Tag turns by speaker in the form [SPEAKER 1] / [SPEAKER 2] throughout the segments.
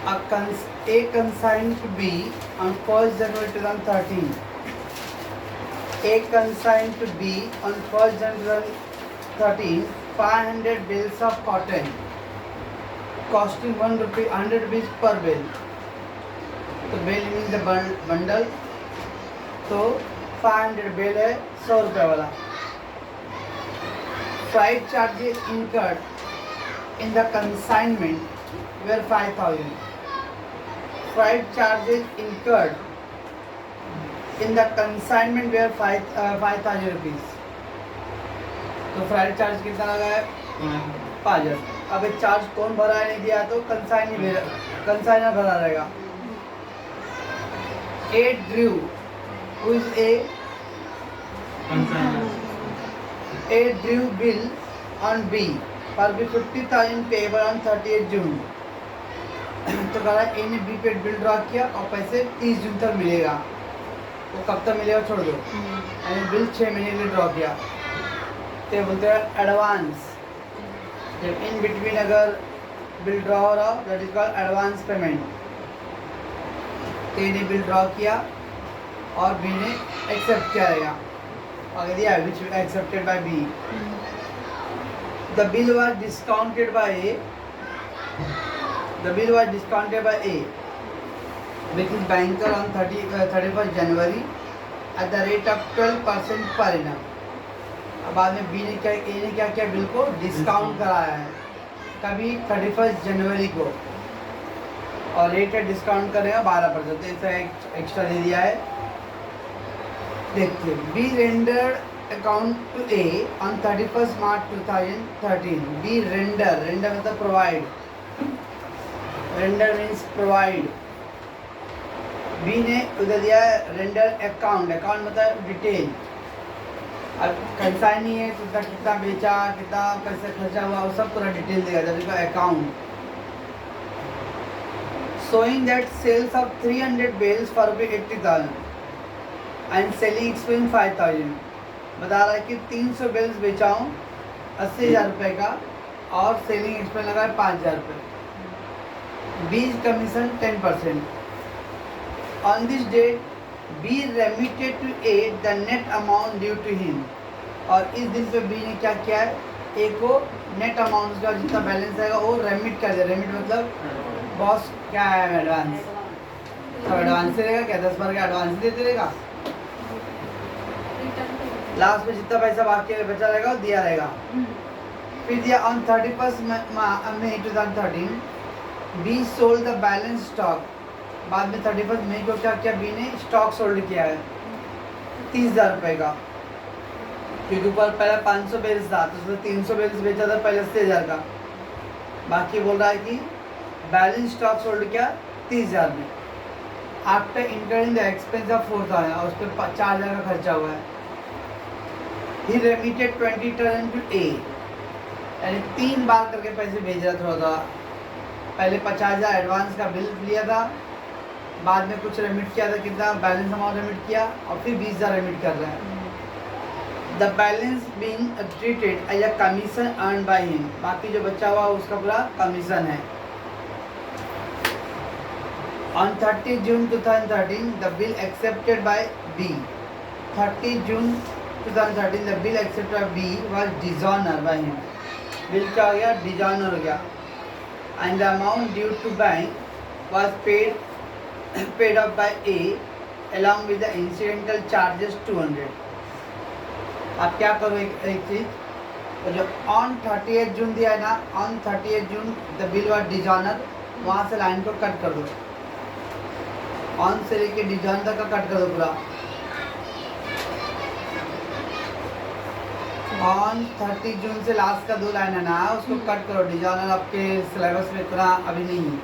[SPEAKER 1] A consigned to B on 1st January 2013. A consigned to B on 1st January 2013 500 bales of cotton costing 1 rupee 100 rupees per bale. तो bale means the bundle, तो 500 bale है 100 रुपये वाला. Freight charges incurred in the consignment were 5,000. Freight charges incurred in the consignment were 5,000 rupees. तो freight charge कितना लगा है 5,000. अब ये चार्ज कौन भरा है नहीं दिया तो कंसाइनर भरा रहेगा. A drew who is A drew bill on B for be 50,000 payable on 30th June. तो कह रहा है ए ने बी पे बिल ड्रॉ किया और पैसे 30 जून तक मिलेगा. वो कब तक मिलेगा छोड़ दो. यानी बिल 6 महीने के लिए ड्रॉ किया तो बोलते हैं एडवांस. जब इन बिटवीन अगर बिल ड्रॉ हो रहा हो that is called advance payment. तो ए ने बिल ड्रॉ किया और बी ने एक्सेप्ट किया रहेगा और दिया which accepted by B. The bill was discounted by A. The bill was discounted by A, which is banker on 31st January at the rate of 12% per annum. अब बाद में B ने क्या A ने क्या किया बिल को discount कराया है कभी 31st जनवरी को और रेट है डिस्काउंट करेगा 12%. तो ऐसा एक्स्ट्रा दे दिया है. देखते B rendered account to A on 31st March 2013. B render मतलब provide. Render means provide. B ने उधर दिया है रेंडर अकाउंट. अकाउंट मतलब डिटेल. अब कंसाइनी है तो उसका कितना बेचा कितना पैसे खर्चा हुआ वो सब पूरा डिटेल देगा. That is account. Showing that sales of 300 bales for 80,000 and selling expense 5,000. बता रहा है कि 300 बेल्स बेचा हूँ 80,000 रुपये का और सेलिंग एक्सपेंस लगा है 5,000 रुपये. B's commission 10%. On this date, B remitted to A the net amount due to him. और इस दिन पे B ने क्या किया है A को नेट अमाउंट उसका जितना बैलेंस आएगा वो रेमिट कर दिया. रेमिट मतलब बॉस क्या है एडवांस. तो एडवांस से रहेगा क्या 10 बार का एडवांस देते रहेगा. लास्ट में जितना पैसा बाकी बचा रहेगा वो दिया रहेगा. फिर दिया on 31st May 2013 be sold the balance stock. बाद में 31 मई को क्या किया बी ने स्टॉक सोल्ड किया है 30,000 रुपये का. क्योंकि ऊपर पहले 500 बेल्स था तो उसमें 300 बेल्स बेचा था पहले 80,000 का. बाकी बोल रहा है कि बैलेंस स्टॉक सोल्ड किया 30,000 में. After incurring the expense of 4,000 और उस पर 4,000 का खर्चा हुआ है. ही रेमिटेड 20,000 टू ए. यानी 3 बार करके पैसे भेज रहा था. पहले 50,000 एडवांस का बिल लिया था. बाद में कुछ रेमिट किया था कितना बैलेंस अमाउंट रेमिट किया और फिर 20,000 रेमिट कर रहे हैं. The balance being treated as a commission earn by him. बाकी जो बचा हुआ उसका पूरा कमीशन है. On 30 June 2013 the bill accepted by B. 30 June 2013 the bill accepted by B was dishonour by him. Bill क्या हो गया डिसऑनर हो गया. And the amount due to bank was paid up by A along with the incidental charges 200. आप क्या करो एक चीज तो जो ऑन 30th जून दिया है ना on 30th June the bill was dishonour वहाँ से लाइन को कट कर दो. ऑन से लेके डिसऑनर तक का कट कर दो पूरा. ऑन 30 जून से लास्ट का 2 लाइन है ना उसको कट करो. डिसऑनर आपके सिलेबस में इतना अभी नहीं है.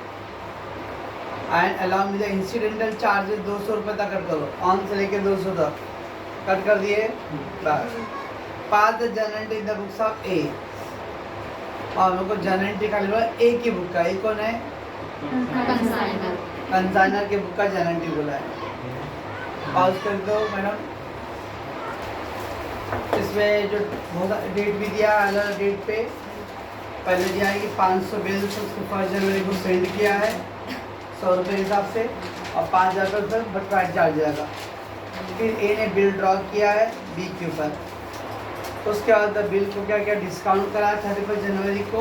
[SPEAKER 1] And along with the incidental charges 200 रुपये तक कट करो. ऑन से लेके 200 तक कट कर दिए. Pass the journal entry in the books of A. और हम लोग को जर्नल एंट्री खाली बोला ए की बुक का. ए कौन है कंसाइनर के बुक का जर्नल एंट्री बोला है. पॉज कर दो मैडम. इसमें जो डेट भी दिया अलग डेट पे पहले दिया है कि 500 बिल्स उसको 1 जनवरी को सेंड किया है 100 रुपये के हिसाब से, और 5,000 रुपये बटवाइट चार्ज जाएगा। फिर ए ने बिल ड्रॉ किया है बी के ऊपर, उसके बाद बिल को क्या क्या डिस्काउंट करा 31 जनवरी को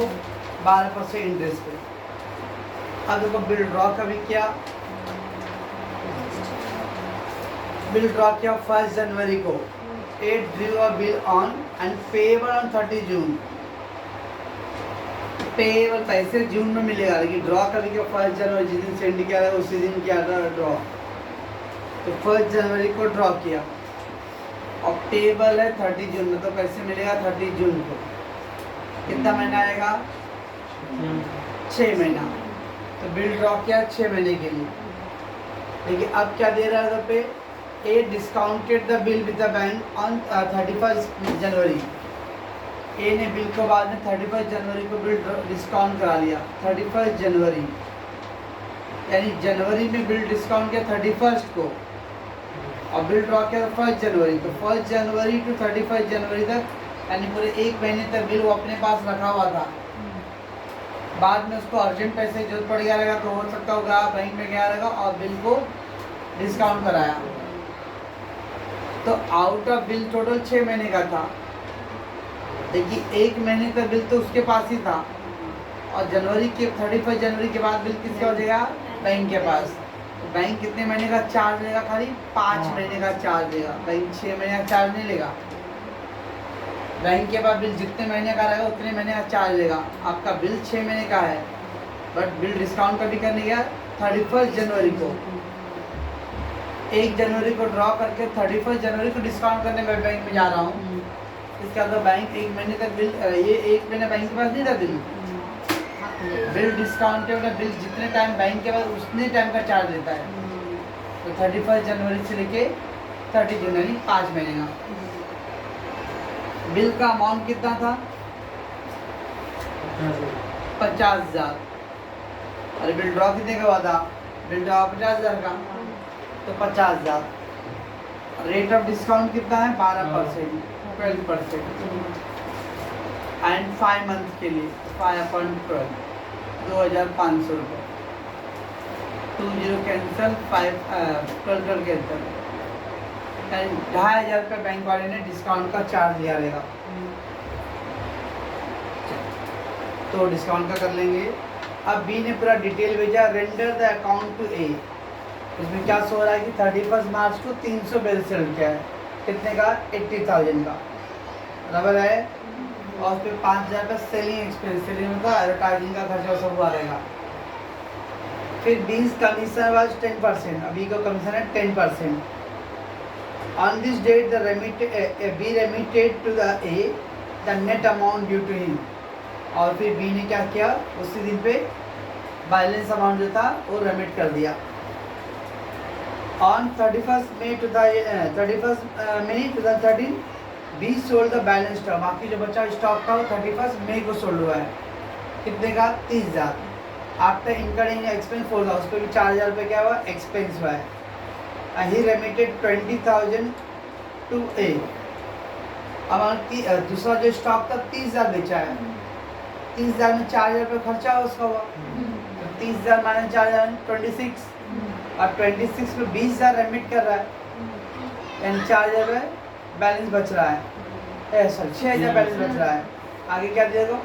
[SPEAKER 1] 12% इंटरेस्ट पे। अब देखो बिल ड्रॉ कभी किया, बिल ड्रॉ किया 1 जनवरी को। It drew a bill on and payable on 30 June. Payable पैसे जून में मिलेगा, लेकिन ड्रॉ कभी क्या 1 जनवरी जिस दिन सेंड किया था उसी दिन किया था ड्रॉ। तो 1 जनवरी को ड्रॉ किया और पेबल है 30 जून में, तो पैसे मिलेगा 30 जून को। कितना महीना आएगा? 6 महीना। तो बिल ड्रॉ किया 6 महीने के लिए, लेकिन अब क्या दे रहा है तो पे A discounted the bill with the bank on 31 January. A ने बिल को बाद में 31 जनवरी को बिल डिस्काउंट करा लिया। 31 जनवरी यानी जनवरी में बिल डिस्काउंट किया 31 को, और बिल ड्रॉ किया 1 जनवरी। तो 1 जनवरी टू 31 जनवरी तक, यानी पूरे 1 महीने तक बिल वो अपने पास रखा हुआ था। बाद में उसको अर्जेंट पैसे की जरूरत पड़ गया रहेगा, तो हो सकता होगा बैंक में गया रहेगा और बिल को डिस्काउंट कराया। तो आउट ऑफ बिल टोटल 6 महीने का था, लेकिन 1 महीने का बिल तो उसके पास ही था, और जनवरी के 31 जनवरी के बाद बिल किसके हो जाएगा? बैंक के पास। तो बैंक कितने महीने का चार्ज लेगा? खाली 5 महीने का चार्ज लेगा। बैंक 6 महीने का चार्ज नहीं लेगा। बैंक के पास बिल जितने महीने का रहेगा उतने महीने का चार्ज लेगा। आपका बिल 6 महीने का है, बट बिल डिस्काउंट कभी करने गया 31 जनवरी को। 1 जनवरी को ड्रॉ करके 31 जनवरी को डिस्काउंट करने मैं बैंक में जा रहा हूँ। इसके अंदर बैंक 1 महीने तक बिल, ये 1 महीने बैंक के पास नहीं था बिल। बिल डिस्काउंट बिल जितने टाइम बैंक के पास उतने टाइम का चार्ज लेता है। तो 31 जनवरी से लेके 30 जून यानी 5 महीने का। बिल का अमाउंट कितना था? 50,000। अरे बिल ड्रॉ कितने का हुआ था? बिल ड्रॉ 50,000 का, तो 50,000। रेट ऑफ डिस्काउंट कितना है? 12%, 12%। एंड 5 मंथ के लिए 5/12 2,500 रुपये। 20 कैंसिल, 12 कैंसिल, 2,500 रुपये बैंक वाले ने डिस्काउंट का चार्ज लिया रहेगा। तो डिस्काउंट का कर लेंगे। अब बी ने पूरा डिटेल भेजा, रेंडर द अकाउंट टू ए। उसमें क्या सो रहा है कि 31 मार्च को 300 बिल सेल किया है। कितने का? 80,000 का, बराबर है। और उस पर 5,000 का सेलिंग एक्सपेंस, सेलिंग का एडवर्टाइजिंग का खर्चा सब हुआ रहेगा। फिर बीस कमीशन वाज 10%, अभी का कमीशन है 10%। On this date, B remitted to the A the net amount due to him। और फिर B ने क्या किया? उसी दिन पे बैलेंस अमाउंट जो था वो रेमिट कर दिया। On 31 May 2013, B sold the balance stock। बाकी जो बचा स्टॉक था वो 31 मई को सोल्ड हुआ है। कितने का? 30,000। आफ्टर इनकरिंग एक्सपेंस 4,000, उस पर भी 4,000 रुपये क्या हुआ? एक्सपेंस हुआ है। He remitted 20,000 to A। अब दूसरा जो स्टॉक था 30,000 बेचा है। 30,000 में 4,000 रुपये खर्चा उसका हुआ, तो 30,000 माइनस 4,000 26, और 26 में 20,000 रेमिट कर रहा है, यानी 4,000 रुपये बैलेंस बच रहा है। सॉरी 6,000 बैलेंस बच रहा है। आगे क्या दिया तो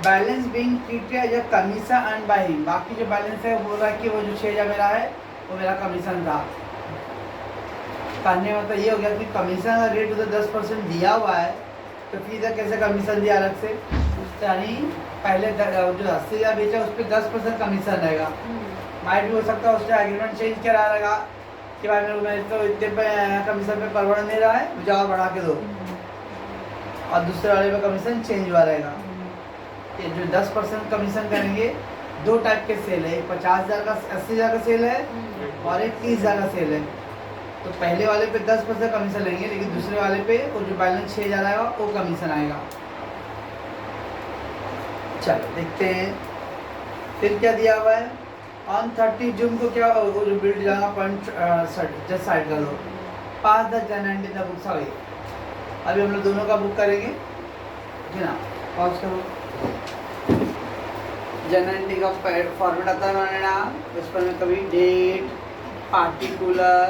[SPEAKER 1] balance being treated as commission earn by him. बाकी जो बैलेंस है वो बोल रहा है कि वो जो 6,000 मेरा है वो मेरा कमीशन था। कहने मतलब ये हो गया कि कमीशन का रेट उधर 10% दिया हुआ है, तो फिर इधर कैसे कमीशन दिया अलग से? यानी पहले जो 80,000 बेचा उस पर 10% कमीशन रहेगा। माइट भी हो सकता है उसने एग्रीमेंट चेंज करा रहेगा कि भाई मेरे तो इतने पे कमीशन पे परवड़ नहीं रहा है, मुझे और बढ़ा के दो, और दूसरे वाले पे कमीशन चेंज हुआ रहेगा। ये जो 10% कमीशन करेंगे, 2 टाइप के सेल है, एक 50,000 का 80,000 का सेल है और एक 30,000 का सेल है। तो पहले वाले पे 10% कमीशन लेंगे, लेकिन दूसरे वाले पे वो जो बैलेंस 6,000 आएगा वो कमीशन आएगा। चलो देखते हैं फिर क्या दिया हुआ है। ऑन 30 जून को क्या वो जो बिल्ड जाना पॉइंट जस्ट साइड कर लो। 5-10 जनवरी तक बुक्स आ गई। अभी हम लोग दोनों का बुक करेंगे, जी ना। पॉज करो। जनरल एंट्री का फॉर्मेट आता है बनाना, उस पर में कभी date, particular,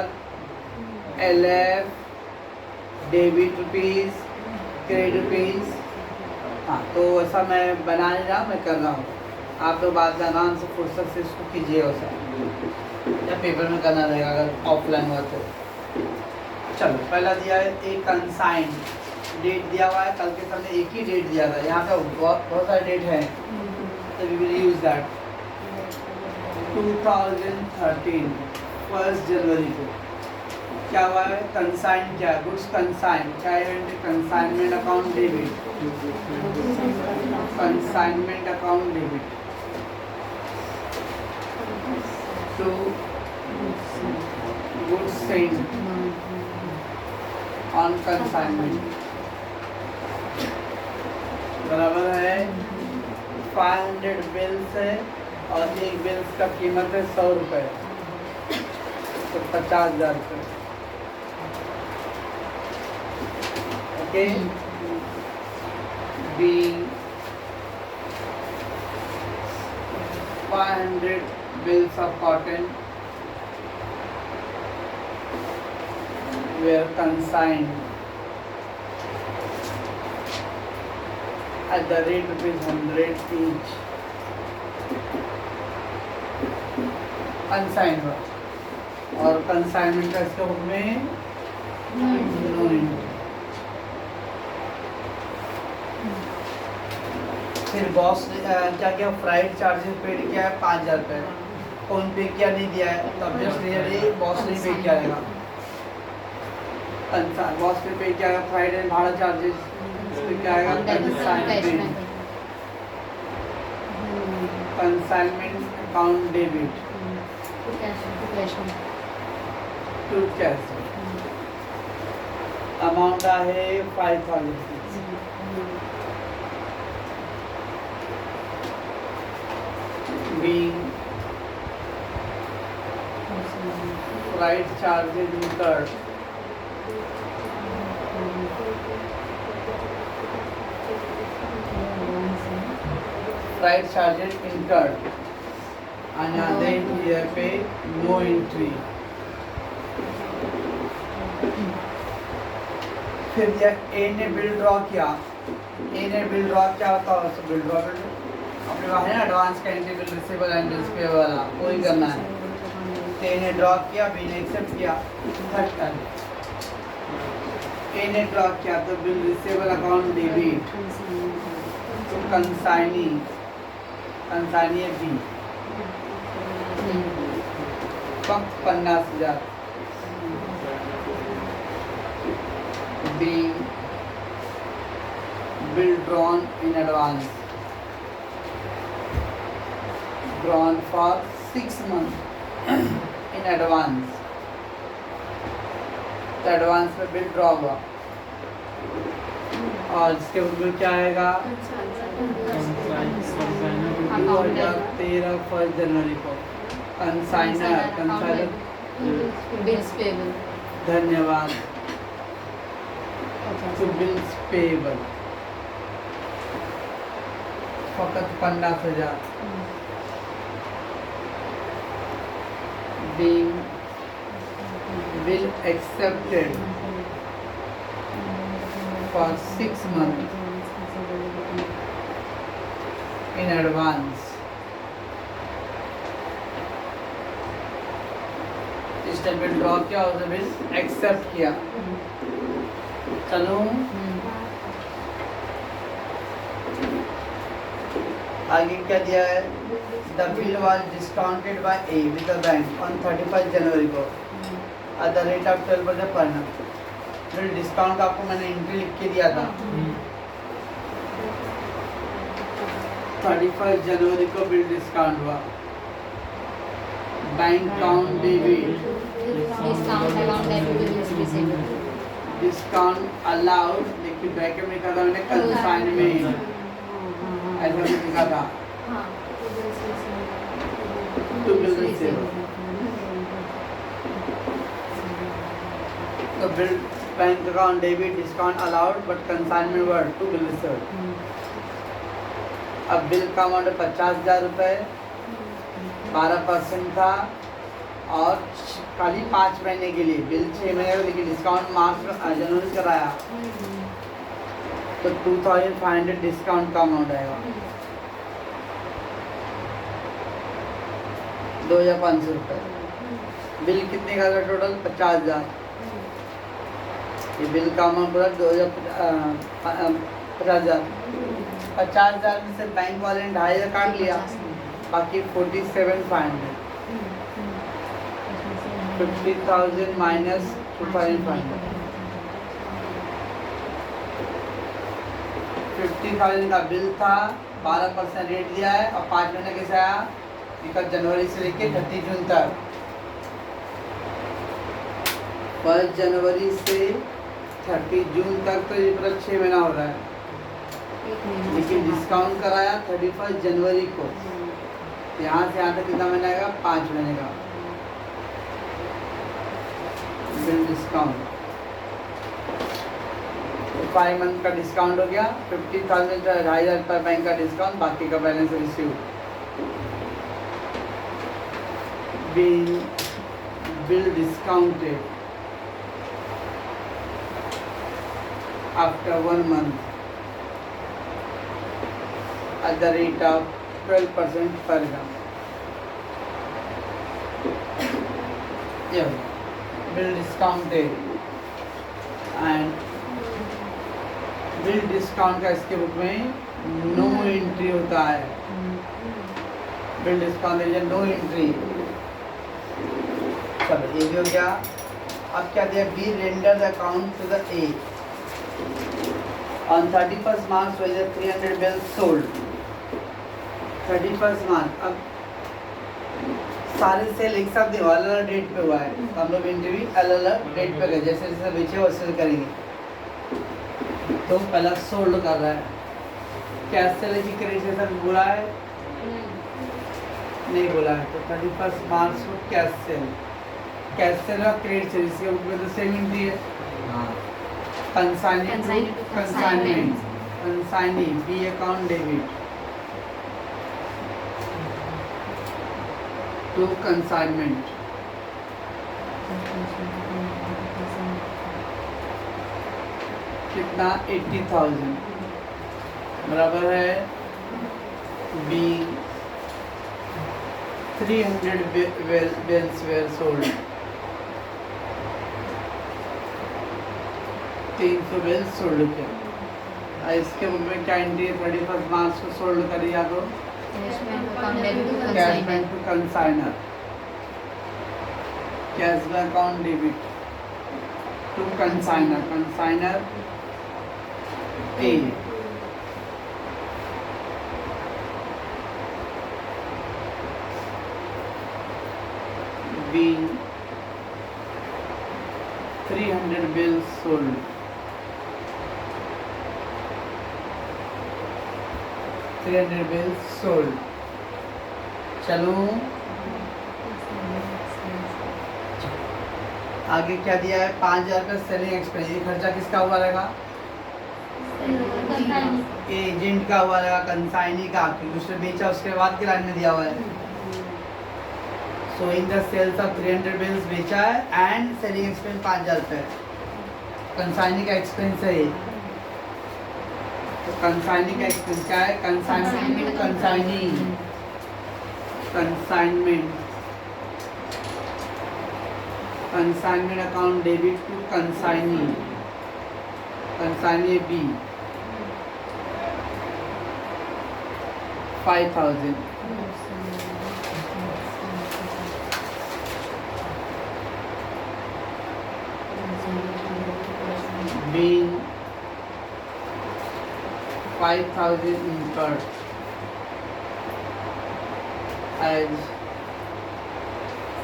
[SPEAKER 1] LF, debit rupees, credit rupees. हाँ, तो ऐसा मैं बना नहीं रहा, मैं कर रहा हूँ। आप लोग बाद में आराम से फुर्सत से इसको कीजिए, वैसा या पेपर में करना रहेगा अगर ऑफलाइन हुआ तो। चलो, पहला दिया है एक कंसाइन, डेट दिया हुआ है, कल के सामने एक ही डेट दिया था, यहाँ पे बहुत सारे डेट हैं, तो वी विल यूज दैट। 2013 1 जनवरी को क्या हुआ है, कंसाइन क्या है, गुड्स कंसाइन क्या है, consignment account debit, consignment account debit to goods send on consignment बराबर है 500 बिल्स है, और एक बिल्स का कीमत है 100 रुपये, तो 50,000 रुपये। Okay, being 500 bills of cotton were consigned at the rate of ₹100 each. Consign हुआ, और कंसाइनमेंट का इसके बुक में नो इंटू। फिर बॉस ने क्या किया, फ्राइड चार्जेस पेड किया है 5,000 रुपये, फोन पे किया नहीं दिया है, तो ऑब्वियसली बॉस ने पे किया जाएगा। बॉस ने पे किया है फ्राइडे भाड़ा चार्जेस, इसमें क्या आएगा, consignment, consignment account debit to cash, amount है 5,000। being freight charges incurred freight charges incurred and then here पे no entry। फिर दिया ए ने बिल ड्रॉ किया, ए ने बिल ड्रॉ क्या होता है, बिल ड्रॉ अपने पास है ना एडवांस का entry bill receivable and payable वाला, वही करना है। ए ने ड्रॉ किया, बी ने एक्सेप्ट किया, थर्ड टर्न ए ने ड्रॉ किया तो bill receivable account debit to consignee, consignee है बी, फक्त 50,000 B bill drawn in advance, drawn for 6 months in advance, तो एडवांस में बिल ड्रॉ हुआ, और इसके ऊपर क्या आएगा, 2013 1 जनवरी को कंसाइनर, कंसाइनर
[SPEAKER 2] बिल्स पेबल,
[SPEAKER 1] धन्यवाद, तो बिल्स पेबल फकत 50,000 being bill accepted for 6 months in advance। इस टाइम बिल ड्रॉ किया और बिल एक्सेप्ट किया। चलो आगे क्या दिया है, the bill was discounted by A with the bank on 31 जनवरी को एट द रेट ऑफ 12% पर annum। बिल डिस्काउंट आपको मैंने एंट्री लिख के दिया था, 31 जनवरी को बिल डिस्काउंट हुआ, bank account debit,
[SPEAKER 2] discount account debit receivable,
[SPEAKER 1] discount allowed, देखिए ब्रैकेट में लिखा था मैंने कंसाइनमेंट, ऐसा भी लिखा था, टू बिल रिसीवेबल, तो bill bank account debit discount allowed but consignment word to bill receivable. अब बिल का अमाउंट 50,000 रुपये, 12% था और खाली 5 महीने के लिए। बिल 6 महीने का, लेकिन डिस्काउंट मार्च जनवरी कराया तो 2500 डिस्काउंट का अमाउंट आएगा, 2,500 रुपये। बिल कितने का था टोटल? 50,000। ये बिल का अमाउंट पूरा 50,000। 50,000 में से बैंक वाले ने 2,500 काट लिया, बाकी 47,500। 50,000 माइनस 2,500। 50,000 का बिल था, 12% रेट दिया है और 5 महीने कैसे आया? 1 जनवरी से लेके 30 जून तक। 1 जनवरी से 30 जून तक तो ये पूरा 6 महीना हो रहा है, लेकिन डिस्काउंट कराया 31 जनवरी को। यहाँ से यहाँ तक कितना महीना आएगा? 5 महीने का बिल डिस्काउंट। 5 मंथ का डिस्काउंट हो गया। 50,000 का 2,500 रुपये बैंक का डिस्काउंट, बाकी का balance receive. Bill discounted after 1 month at the rate of 12% per annum. Yeah, bill discounted and bill discount का इसके बुक में नो एंट्री होता है। Bill discount no entry. चलो ये भी हो गया। अब क्या दिया? B render the account to the A on 31st March 300 bills sold। 31st March। अब सारे सेल एक साथ अलग अलग डेट पे हुआ है, तो हम लोग एंट्री अलग अलग डेट पे गए, जैसे जैसे बेचे वैसे करेंगे। तो पहला सोल्ड कर रहा है, कैश सेल की क्रेडिट बोला है? नहीं बोला है। तो 31 मार्च को कैश सेल और क्रेडिट सेल, इसके ऊपर तो सेम एंट्री है। Consignee B account debit to consignment. कितना? 80,000 बराबर है B 300 bills were sold। 300 bills sold किया। इसके में क्या एंट्री है? 31 मार्च को सोल्ड कर दिया तो cash bank to consignor, cash bank account debit to consignor, consignor A. B 300 bills sold। bills sold। चलो आगे क्या दिया है? 5,000 का सेलिंग एक्सपेंस। ये खर्चा किसका हुआ रहेगा? एजेंट का हुआ रहेगा, कंसाइनी का, क्योंकि उसने बेचा उसके बाद की लाइन में दिया हुआ है। So in the sales of 300 bills बेचा है एंड सेलिंग एक्सपेंस 5,000 रुपये। कंसाइनी का एक्सपेंस है ये। तो कंसाइनी का एक्सपेंस क्या है? Consignment to consignee, consignment, consignment account debit to consignee, consignee B 5,000। being 5,000 incurred as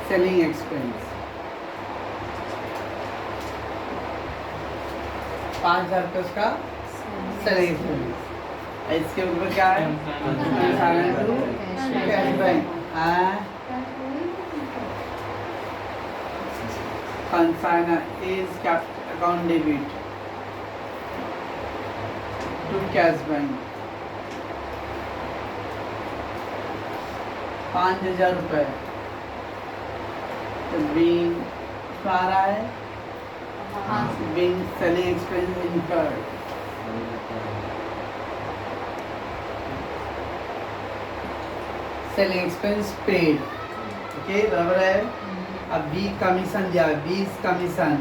[SPEAKER 1] selling expense। 5,000 रुपये उसका सेलिंग एक्सपेंस। इसके ऊपर क्या है? Cash bank consigner is capital account debit to cash bank 5,000 रुपये। तो बीइंग आ रहा है, being selling expense incurred. Selling expense paid, okay बराबर है। अब बी कमीशन दिया है, 20 कमीशन,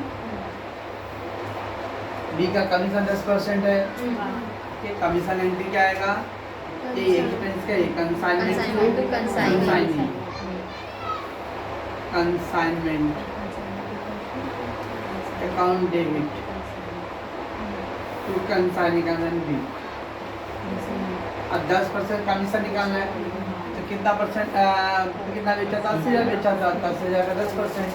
[SPEAKER 1] बी का कमीशन 10% है। ओके, कमीशन एंट्री क्या आएगा? ये एक्सपेंस का consignment to consignment, consignment account debit to consigning B. अब 10% कमीशन निकालना है, तो कितना परसेंट कितना बेचा था? 80,000 बेचा था, 10,000 का 10%,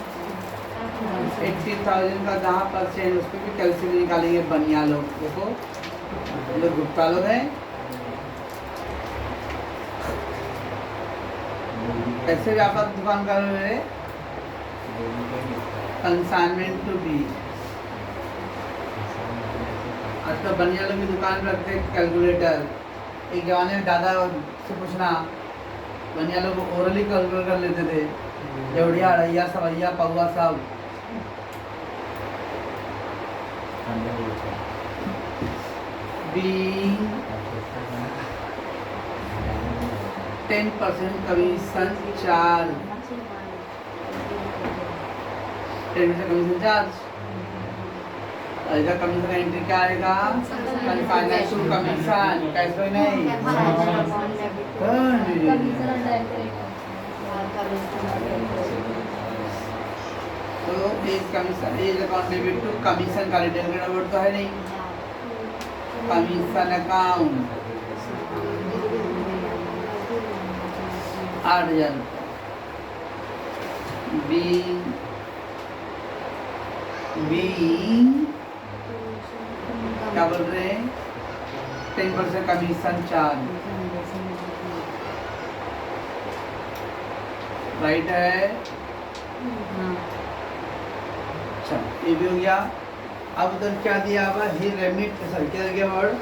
[SPEAKER 1] 80,000 का 10%, उस पर भी कैलकुलेट निकालेंगे। बनिया लोग देखो, लोग गुप्ता लोग हैं, कैसे व्यापार दुकान कर रहे हैं? Consignment to B. आजकल बनिया लोग की दुकान पर रखते कैलकुलेटर। एक जमाने में दादा से पूछना, बनिया लोग ओरली कैलकुलेट कर लेते थे, जवड़िया अड़ैया सवैया पौवा सब। Being 10% commission charge, 10% commission charge. ऐसा कमीशन एंट्री क्या आएगा? कंसाइनमेंट टू कमीशन, कैसे नहीं? तो एक कमीशन, एक अकाउंट डेबिट टू कमीशन का रिटेल का वर्ड तो है नहीं। कमीशन अकाउंट 8,000 रुपये। बी क्या बोल रहे हैं? 10% कमीशन चार्ज, राइट है। अच्छा, ये भी हो गया। अब उधर क्या दिया हुआ? ही रेमिट, सॉरी क्या दिया word?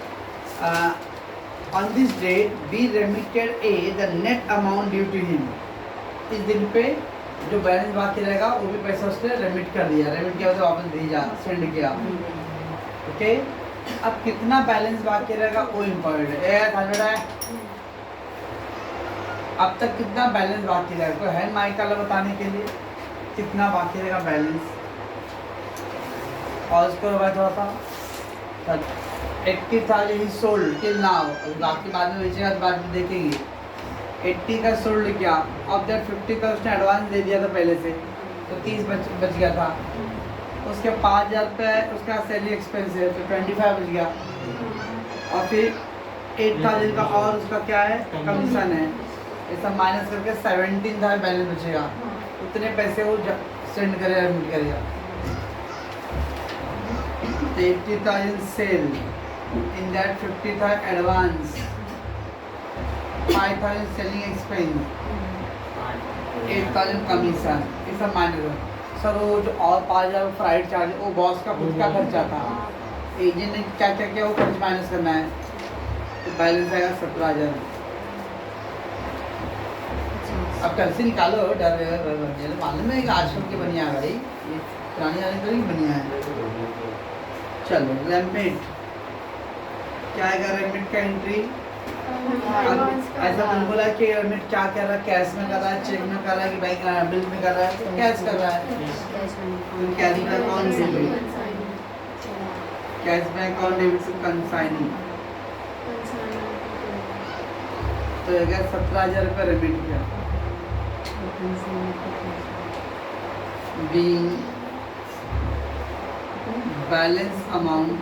[SPEAKER 1] On this date B remitted a the net amount due to him. इस दिन पे जो बैलेंस बाकी रहेगा वो भी पैसा उसने रेमिट कर दिया। रेमिट किया, उसे वापस भेजा, सेंड किया। ओके, अब कितना बैलेंस बाकी रहेगा वो इम्पोर्टेंट है। अब तक कितना बैलेंस बाकी रहेगा? कोई है माइक वाला बताने के लिए कितना बाकी रहेगा बैलेंस? पॉज करो भाई थोड़ा सा। 80,000 ही सोल्ड टिल नाउ, बाकी बाद में बेचेगा तो बाद में देखेंगे। 80 का सोल्ड किया, अब दैट 50 का उसने एडवांस दे दिया था पहले से, तो 30 बच गया था। उसके 5,000 रुपये उसका सेलिंग एक्सपेंस है, तो 25 बच गया। और फिर 8,000 का और उसका क्या है? कमीशन है। ये सब माइनस करके 17,000 बैलेंस बचेगा। उतने पैसे वो सेंड करेगा, रिमिट करेगा। 80,000 sale, in that 50,000 advance, 5,000 selling expense, 8,000 commission, ये सब माइनस। सर वो जो और 5,000 फ्राइड चार्ज, वो बॉस का खुद का खर्चा था, एजेंट ने क्या क्या किया वो खर्च माइनस करना है, तो बैलेंस आएगा 17,000। अब कैसे निकालो? डर मालूम है कि आजकल की बनिया है भाई, ये पुरानी आने तो नहीं बनिया है। चलो रेमिट क्या आएगा? रेमिट का एंट्री ऐसा बिल्कुल है कि रेमिट क्या कर रहा है? कैश में कर रहा है, चेक में कर रहा है कि बैंक बिल में कर रहा है? तो कैश कर रहा है, तो कैश में अकाउंट डेबिट, कैश में अकाउंट डेबिट टू कंसाइनिंग। तो अगर 17,000 रुपये रेमिट किया, being balance amount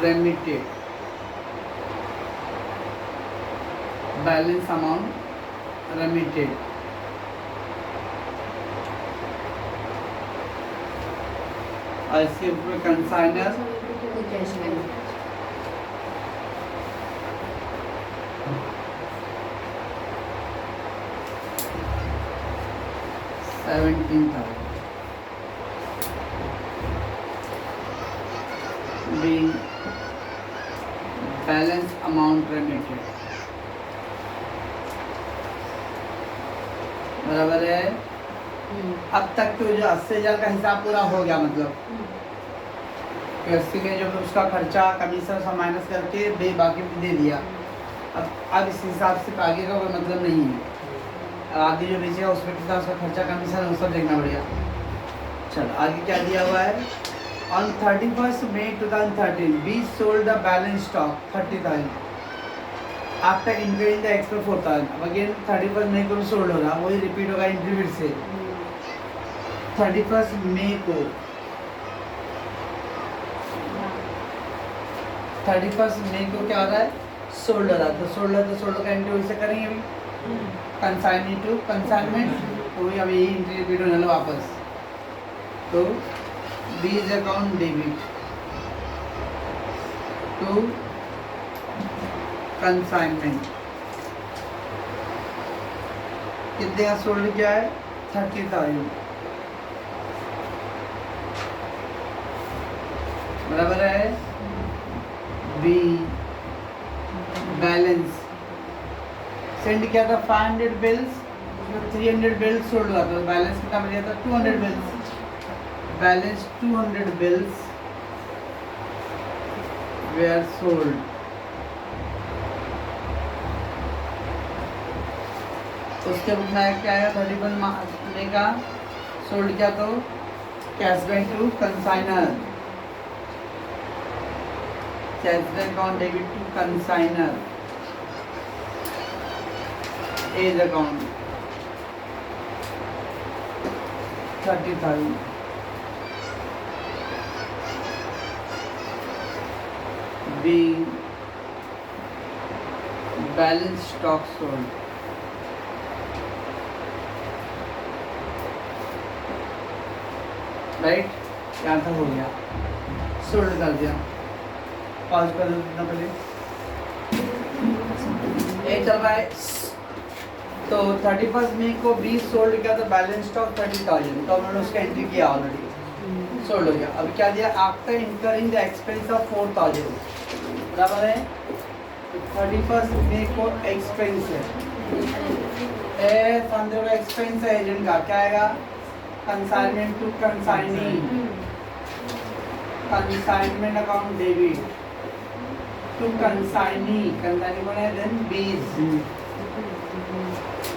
[SPEAKER 1] remitted, balance amount remitted, और इसके ऊपर consignor being balance amount remitted, बराबर है। अब तक तो जो 80,000 का हिसाब पूरा हो गया, मतलब 80 में जो उसका खर्चा कमीशन सब माइनस करके बाकी दे दिया। अब इस हिसाब से आगे का कोई मतलब नहीं है। आगे जो बेचेगा उसमें कितना उसका खर्चा कमीशन वो सब देखना पड़ेगा। चलो आगे क्या दिया हुआ है। On 31st May 2013 we sold the balance stock 30,000 after increasing the expense 4,000। अब अगेन 31st मई को सोल्ड हो रहा, वही रिपीट होगा इंक्रीमेंट से। 31st मई को 31st मई को क्या हो रहा है, सोल्ड हो रहा। तो सोल्ड का एंट्री वैसे करेंगे अभी, कंसाइनमेंट टू कंसाइनमेंट, तो वही अभी यही एंट्री रिपीट होने वाला वापस। तो बीज अकाउंट डेबिट टू कंसाइनमेंट, कितने का सोल्ड किया है, 30,000, बराबर है। बी बैलेंस सेंड किया था 500 बिल्स, उसमें 300 बिल्स सोल्ड हुआ था, बैलेंस कितना बचा था, 200 bills. Balance 200 bills were sold. उसके बुक में क्या आएगा, 31 मई का सोल्ड किया तो cash bank to consignor, cash bank account debit to consignor, as account 30,000, be balance stock sold, right, यहाँ तक हो गया, सोल्ड कर दिया। पॉज कर दो कितना पहले, ये चल रहा है। तो 31st मई को 20 सोल्ड किया तो बैलेंस स्टॉक 30,000, तो हमने उसका एंट्री किया ऑलरेडी, सोल्ड हो गया। अब क्या दिया, after incurring the expense of 4,000, बराबर है। 31st मई को एक्सपेंस है, समझो एक्सपेंस है एजेंट का, क्या आएगा, consignment to consignee, consignment account debit to consignee, consignee कौन है, देन बीज।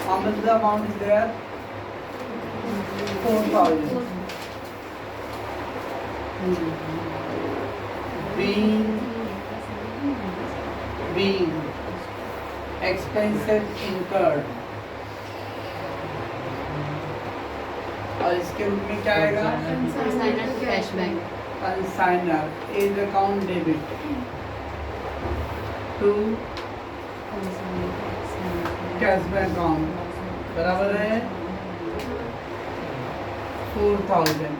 [SPEAKER 1] How much the amount is there? 4,000. Being expenses incurred, और इसके रूप में क्या आएगा,
[SPEAKER 2] consignor to cash bank,
[SPEAKER 1] consignor as account debit to cash bank account, बराबर है 4,000।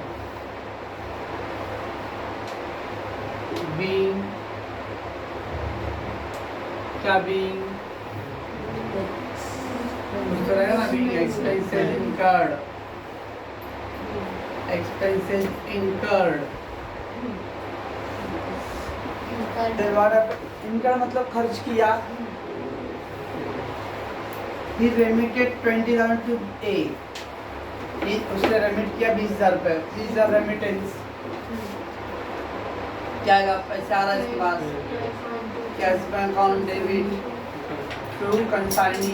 [SPEAKER 1] बीइंग क्या, बीइंग कुछ तो रहेगा ना, being expenses incurred, expenses incurred, incurred मतलब खर्च किया। He remitted 20,000 to A, उसने रेमिट किया 20,000 रुपये, 20,000 रेमिटेंस, क्या आएगा, पैसा आ रहा है इसके पास, cash bank account debit to consignee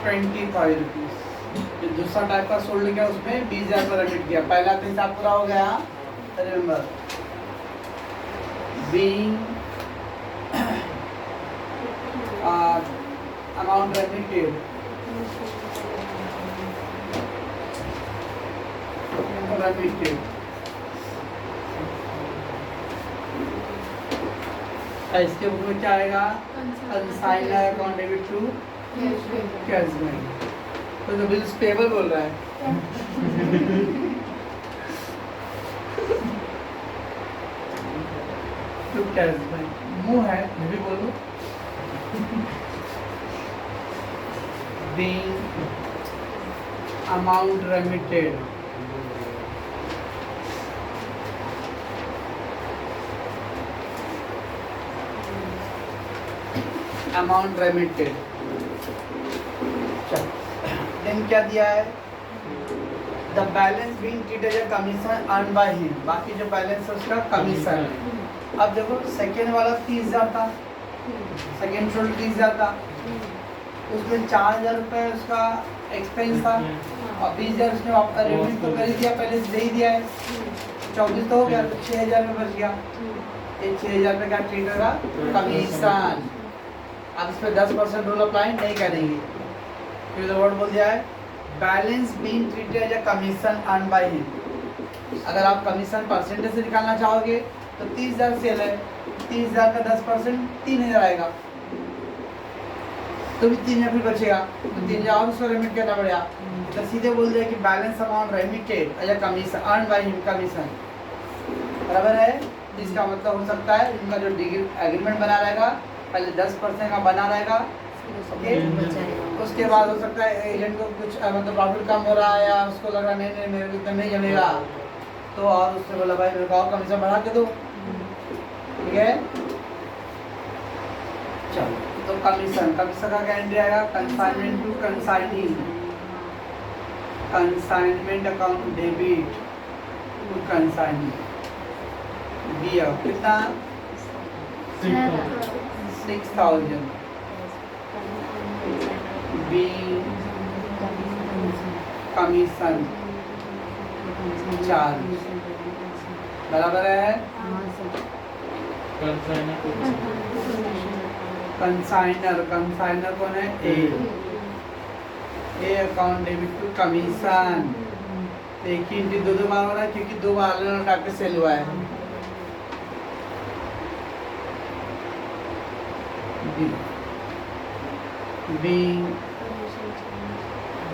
[SPEAKER 1] 20,000 rupees. जो दूसरा टाइप का सोल्ड किया उसमें 20,000 रुपये रेमिट किया, पहला तो हिसाब पूरा हो गया। रिमेंबर बीइंग amount remitted इसके बुक में क्या आएगा, consignor account debit to cash bank, तो बिल्स पेबल बोल रहा है। टू कैश बैंक, मुंह है मैं भी बोलूं, being amount remitted amount remitted. चल देन क्या दिया है, the balance being treated as commission earn by him, बाकी जो बैलेंस है उसका कमीशन है। अब देखो सेकेंड वाला 30,000 था, सेकेंड शोल्ड 30,000 था, उसमें 4,000 रुपये उसका एक्सपेंस था और 20,000 उसने रेवेन्यू तो कर ही दिया, पहले से दे ही दिया है, 24 तो हो गया, तो 6,000 रुपये बच गया। ये 6,000 रुपये क्या ट्रीट होगा, कमीशन। अब इस पर 10% रूल अप्लाई नहीं करेंगे, फिर वर्ड बोल दिया है balance being treated as a commission earn by him. अगर आप कमीशन परसेंटेज से निकालना चाहोगे तो 30,000 सेल है, 30,000 का 10% 3,000 आएगा, तो भी 3,000 फिर बचेगा, तो 3,000 और उसको रेमिट करना पड़ेगा। तो सीधे बोल दिया कि balance amount remitted as a commission earn by him commission, बराबर है। इसका मतलब हो सकता है इनका जो एग्रीमेंट बना रहेगा पहले 10% का बना रहेगा, उसके बाद हो सकता है एजेंट को कुछ मतलब प्रॉफिट कम हो रहा है या उसको लग रहा नहीं नहीं मेरे को इतना नहीं जमेगा, तो और उससे बोला भाई मेरे को और कमीशन बढ़ा के दो, ठीक है। चलो तो कमीशन का क्या एंट्री आएगा, consignment to consignee, consignment account debit to consignee, दिया कितना 6,000 बी कमीशन चार्ज, बराबर है। कंसाइनर कौन है, A account debit to commission, एक ही इंट्री दो बार हो रहा है क्योंकि 2 बार अलग टाइप के सेल हुआ है। बी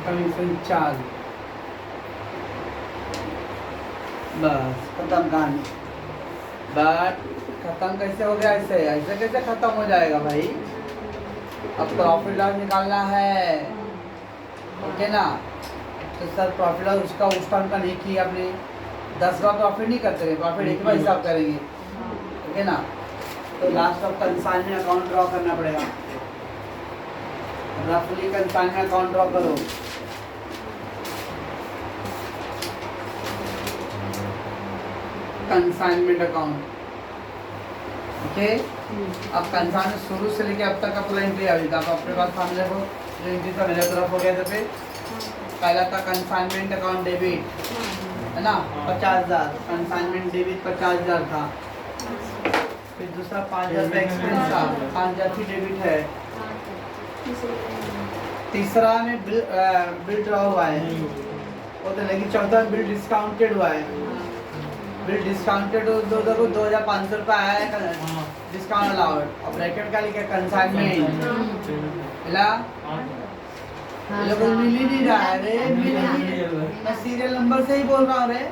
[SPEAKER 1] कमीशन चार्ज, बस खत्म कहानी। बट खत्म कैसे हो गया, ऐसे ऐसे कैसे खत्म हो जाएगा भाई, अब प्रॉफिट लॉस निकालना है, ओके ना। तो सर प्रॉफिट लॉस उसका उस टाइम का नहीं किया आपने, 10 बार प्रॉफिट नहीं करते रहे, प्रॉफिट एक बार हिसाब करेंगे, ओके ना। तो last of consignment account draw करना पड़ेगा, रफली कंसाइनमेंट अकाउंट ड्रॉ करो। Consignment account, okay. अब कंसाइनमेंट शुरू से लेके अब तक का पूरा एंट्री आ जाएगा। अब अपने पास सामने देखो जो एंट्री था मेरे तरफ हो गया, जब पहला था कंसाइनमेंट अकाउंट डेबिट, है ना, 50,000 कंसाइनमेंट डेबिट 50,000 था। फिर दूसरा 5,000 रुपये एक्सपेंस था, 5,000 की डेबिट है। तीसरा में बिल ड्रॉ हुआ है, वो तो लेकिन चौथा में बिल डिस्काउंटेड हुआ है। बिल डिस्काउंटेड दो 2,500 रुपये आया है डिस्काउंट अलाउड, और ब्रैकेट का लिखा कंसाइनमेंट मिला, लोग मिल ही नहीं रहा है रे, मिल ही नहीं, मैं सीरियल नंबर से ही बोल रहा हूँ रे।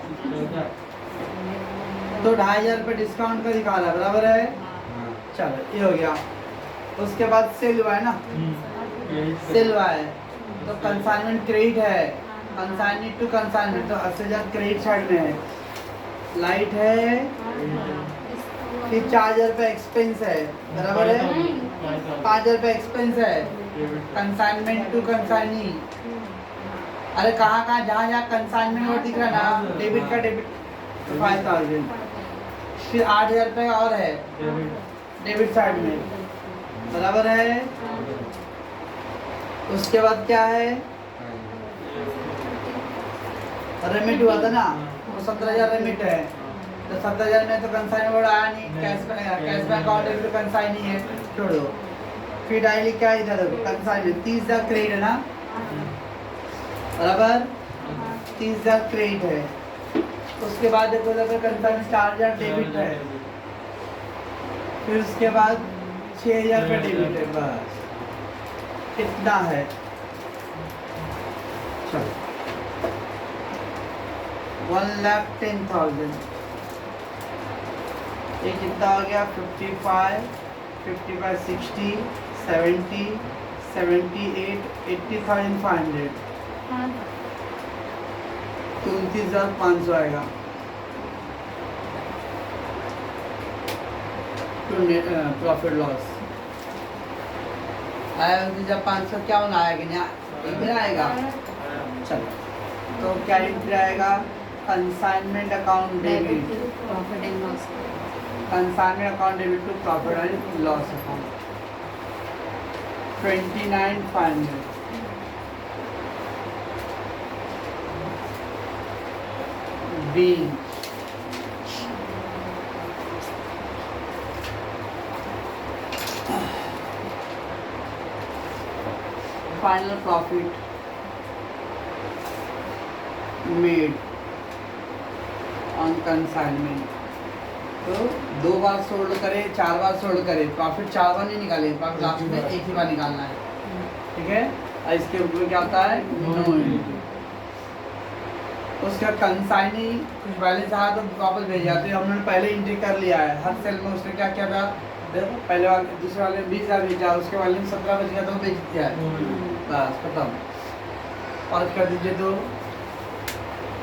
[SPEAKER 1] तो 2,500 रुपये डिस्काउंट का दिखा रहा, बराबर है। चलो ये हो गया। उसके बाद सेल हुआ है ना, सेल हुआ है तो कंसाइनमेंट क्रेडिट है, कंसाइनमेंट टू कंसाइनमेंट, तो 80,000 क्रेडिट साइड में है, लाइट है, फिर 4,000 रुपये एक्सपेंस है, बराबर है। 5,000 रुपये एक्सपेंस है, कंसाइनमेंट टू कंसाइनी। अरे कहाँ कहाँ जहाँ जहाँ कंसाइनमेंट और दिख रहा है ना, डेबिट का डेबिट 5,000, फिर 8,000 रुपये और है डेबिट साइड में, बराबर है। उसके बाद क्या है, रेमिट हुआ था ना, वो 17,000 रेमिट है, तो 17,000 में तो कंसाइन वर्ड आया नहीं, cash bank account debit consign ही है, छोड़ दो। फिर डायली क्या इधर कंसाइन 30,000 क्रेडिट है ना, बराबर 30,000 क्रेडिट है। उसके बाद देखो कंसाइन 4,000 डेबिट है, फिर उसके बाद 6,000 रुपये डेबिट है, बस कितना है। चलो 1,10,000, ये कितना हो गया, 55, 60, 70, 78, 80,500, 29,500 आएगा प्रॉफिट लॉस। आया तो जब 551 आया कि नहीं, एक दिन आएगा। चलो तो क्या एंट्री आएगा, consignment account
[SPEAKER 2] debit
[SPEAKER 1] debit,
[SPEAKER 2] to profit and loss.
[SPEAKER 1] Consignment account debit to profit and loss account 29,500। Be final profit made on consignment. तो 2 बार सोल्ड करे, 4 बार सोल्ड करे, प्रॉफिट 4 बार नहीं निकाले, प्रॉफिट लास्ट में एक ही बार निकालना है, ठीक है। और इसके ऊपर क्या होता है, नो एंट्री। उसका कंसाइनी कुछ बैलेंस आया तो वापस भेज जाते हैं, हमने पहले एंट्री कर लिया है। हर सेल में उसने क्या किया था, देखो पहले वाले दूसरे वाले 20,000 भेजा, उसके वाले में 17 बच गया तो बेच दिया है, बस खत्म। और कर दीजिए तो